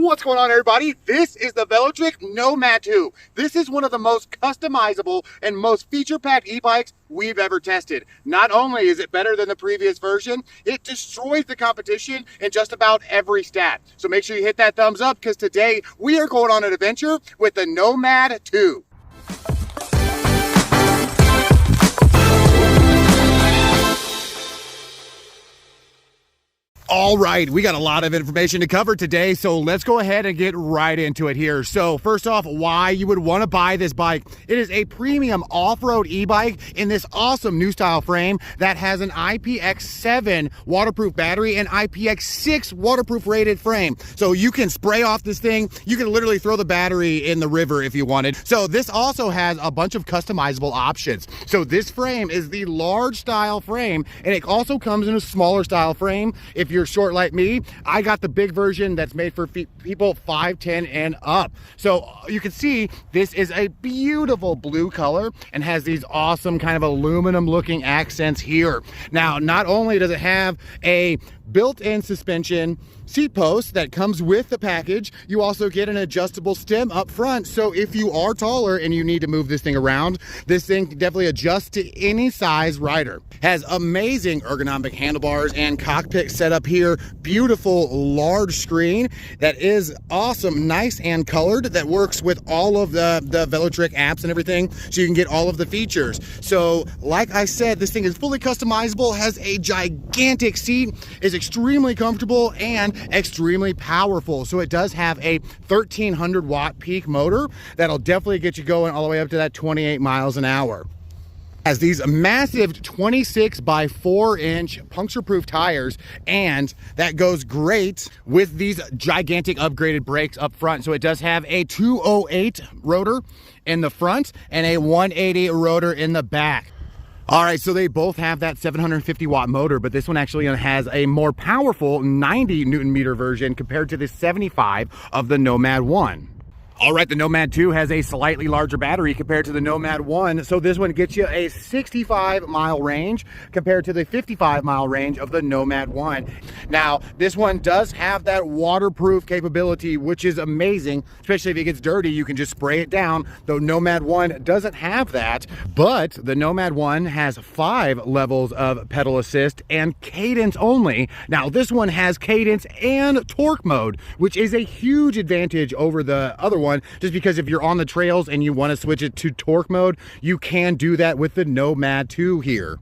What's going on, everybody? This is the Velotric Nomad 2. This is one of the most customizable and most feature-packed e-bikes we've ever tested. Not only is it better than the previous version, it destroys the competition in just about every stat. So make sure you hit that thumbs up, because today we are going on an adventure with the Nomad 2. All right, we got a lot of information to cover today, so let's go ahead and get right into it here. So first off, why you would want to buy this bike. It is a premium off-road e-bike in this awesome new style frame that has an IPX7 waterproof battery and IPX6 waterproof rated frame. So you can spray off this thing. You can literally throw the battery in the river if you wanted. So this also has a bunch of customizable options. So this frame is the large style frame, and it also comes in a smaller style frame. If you're short like me, I got the big version that's made for people 5'10" and up. So you can see this is a beautiful blue color and has these awesome kind of aluminum looking accents here. Now, not only does it have a built-in suspension seat post that comes with the package, you also get an adjustable stem up front. So if you are taller and you need to move this thing around, this thing can definitely adjust to any size rider. Has amazing ergonomic handlebars and cockpit setup here. Beautiful large screen that is awesome, nice and colored, that works with all of the Velotric apps and everything, so you can get all of the features. So like I said, this thing is fully customizable, has a gigantic seat, is extremely comfortable and extremely powerful. So it does have a 1300 watt peak motor that'll definitely get you going all the way up to that 28 miles an hour. Has these massive 26 by 4 inch puncture proof tires, and that goes great with these gigantic upgraded brakes up front. So it does have a 208 rotor in the front and a 180 rotor in the back. All right, so they both have that 750 watt motor, but this one actually has a more powerful 90 Newton meter version compared to the 75 of the Nomad 1. All right, the Nomad 2 has a slightly larger battery compared to the Nomad 1, so this one gets you a 65 mile range compared to the 55 mile range of the Nomad 1. Now, this one does have that waterproof capability, which is amazing, especially if it gets dirty, you can just spray it down. The Nomad 1 doesn't have that, but the Nomad 1 has 5 levels of pedal assist and cadence only. Now, this one has cadence and torque mode, which is a huge advantage over the other one, just because if you're on the trails and you want to switch it to torque mode, you can do that with the Nomad 2 here.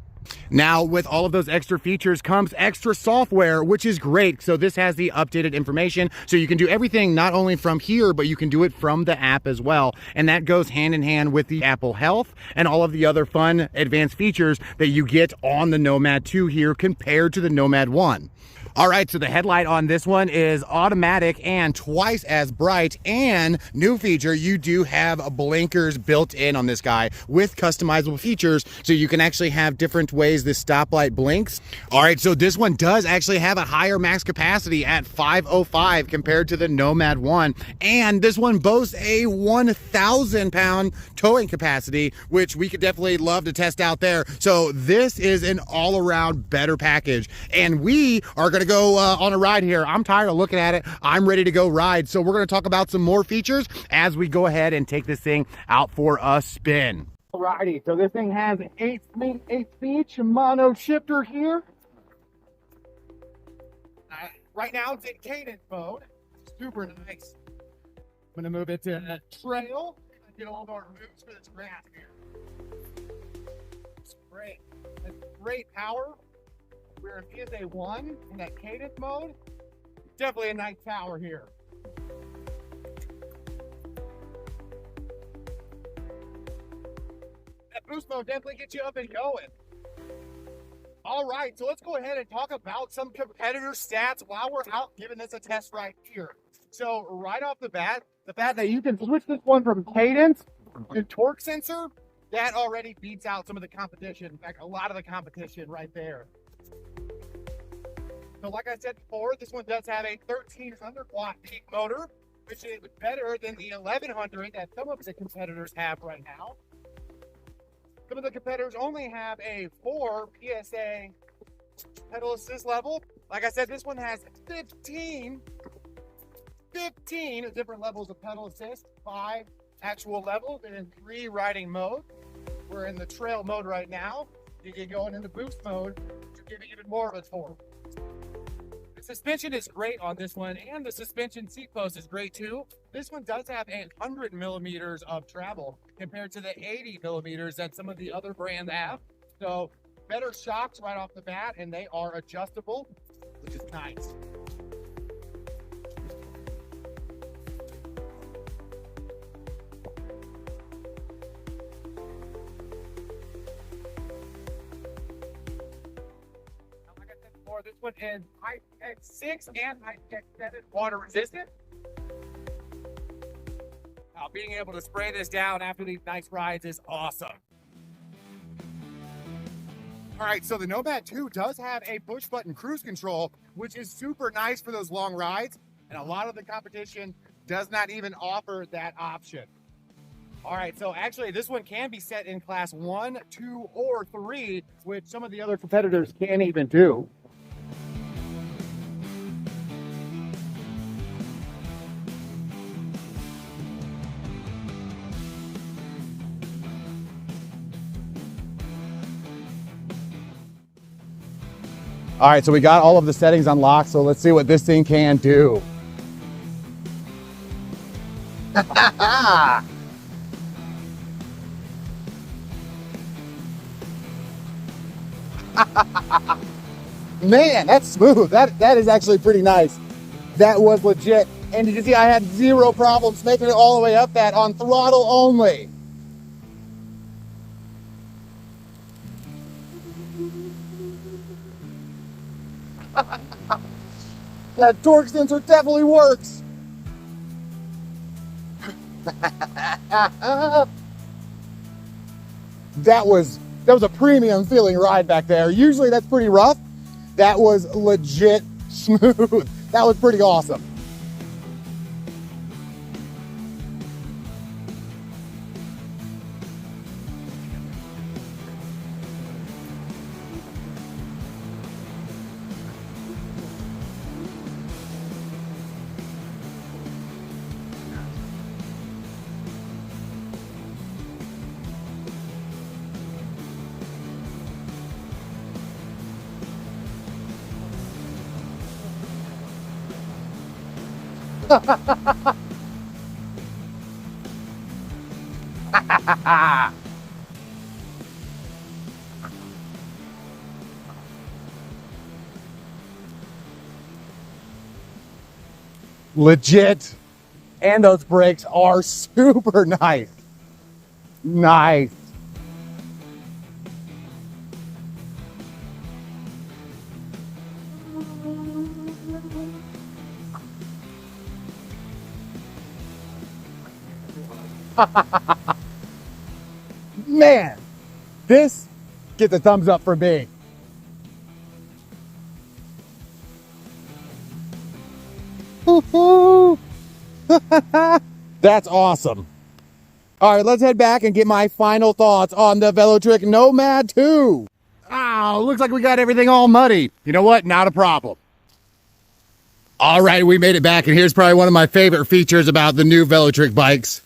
Now, with all of those extra features comes extra software, which is great. So this has the updated information, so you can do everything not only from here, but you can do it from the app as well. And that goes hand in hand with the Apple Health and all of the other fun advanced features that you get on the Nomad 2 here compared to the Nomad 1. All right, so the headlight on this one is automatic and twice as bright, and new feature, you do have blinkers built in on this guy with customizable features, so you can actually have different ways this stoplight blinks. All right, so this one does actually have a higher max capacity at 505 compared to the Nomad 1, and this one boasts a 1,000 pound towing capacity, which we could definitely love to test out there. So this is an all around better package, and we are going to go on a ride here. I'm tired of looking at it. I'm ready to go ride. So we're going to talk about some more features as we go ahead and take this thing out for a spin. Alrighty, so this thing has an 8-speed Shimano shifter here. Right now it's in cadence mode. Super nice. I'm going to move it to a trail and get a little more moves for this grass here. It's great. It's great power. Where it is a 1 in that cadence mode, definitely a nice power here. That boost mode definitely gets you up and going. All right, so let's go ahead and talk about some competitor stats while we're out giving this a test right here. So right off the bat, the fact that you can switch this one from cadence to torque sensor, that already beats out some of the competition. In fact, a lot of the competition right there. So like I said before, this one does have a 1,300 watt peak motor, which is better than the 1,100 that some of the competitors have right now. Some of the competitors only have a 4 PSA pedal assist level. Like I said, this one has 15 15 different levels of pedal assist, 5 actual levels, and in 3 riding modes. We're in the trail mode right now. You get going into boost mode to give it even more of a torque. The suspension is great on this one, and the suspension seat post is great too. This one does have 100 millimeters of travel compared to the 80 millimeters that some of the other brands have. So better shocks right off the bat, and they are adjustable, which is nice. This one is IX6 and IX7 water resistant. Now, being able to spray this down after these nice rides is awesome. All right, so the Nomad 2 does have a push button cruise control, which is super nice for those long rides. And a lot of the competition does not even offer that option. All right, so actually this one can be set in class 1, 2, or 3, which some of the other competitors can't even do. All right, so we got all of the settings unlocked, so let's see what this thing can do. Man, that's smooth. That is actually pretty nice. That was legit. And did you see I had 0 problems making it all the way up that on throttle only. That torque sensor definitely works. That was a premium feeling ride back there. Usually that's pretty rough. That was legit smooth. That was pretty awesome. Legit. And those brakes are super nice. Nice. Man, this gets a thumbs up for me. That's awesome. All right, let's head back and get my final thoughts on the Velotric Nomad 2. Oh, looks like we got everything all muddy. You know what? Not a problem. All right, we made it back, and here's probably one of my favorite features about the new Velotric bikes.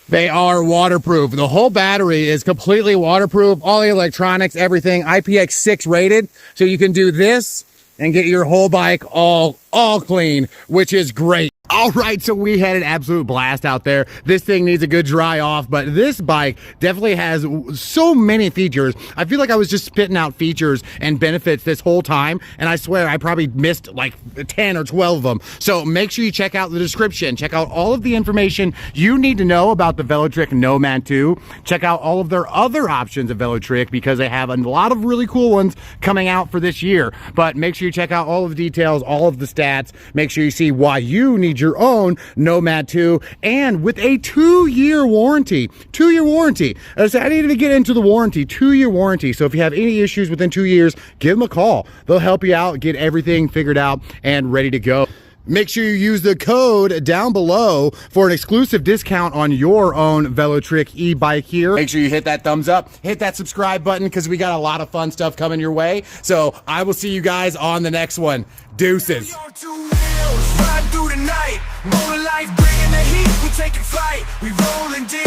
They are waterproof. The whole battery is completely waterproof. All the electronics, everything, IPX6 rated. So you can do this and get your whole bike all clean, which is great. All right, so we had an absolute blast out there. This thing needs a good dry off, but this bike definitely has so many features. I feel like I was just spitting out features and benefits this whole time, and I swear I probably missed like 10 or 12 of them. So make sure you check out the description. Check out all of the information you need to know about the Velotric Nomad 2. Check out all of their other options of Velotric because they have a lot of really cool ones coming out for this year. But make sure you check out all of the details, all of the stats. Make sure you see why you need your own Nomad 2, and with a 2-year warranty. 2-year warranty. So I didn't even get into the warranty. 2-year warranty. So if you have any issues within 2 years, give them a call. They'll help you out, get everything figured out and ready to go. Make sure you use the code down below for an exclusive discount on your own Velotric e-bike here. Make sure you hit that thumbs up, hit that subscribe button, because we got a lot of fun stuff coming your way. So I will see you guys on the next one. Deuces. Ride through the night, more life, bringing the heat, we taking flight, we rolling deep.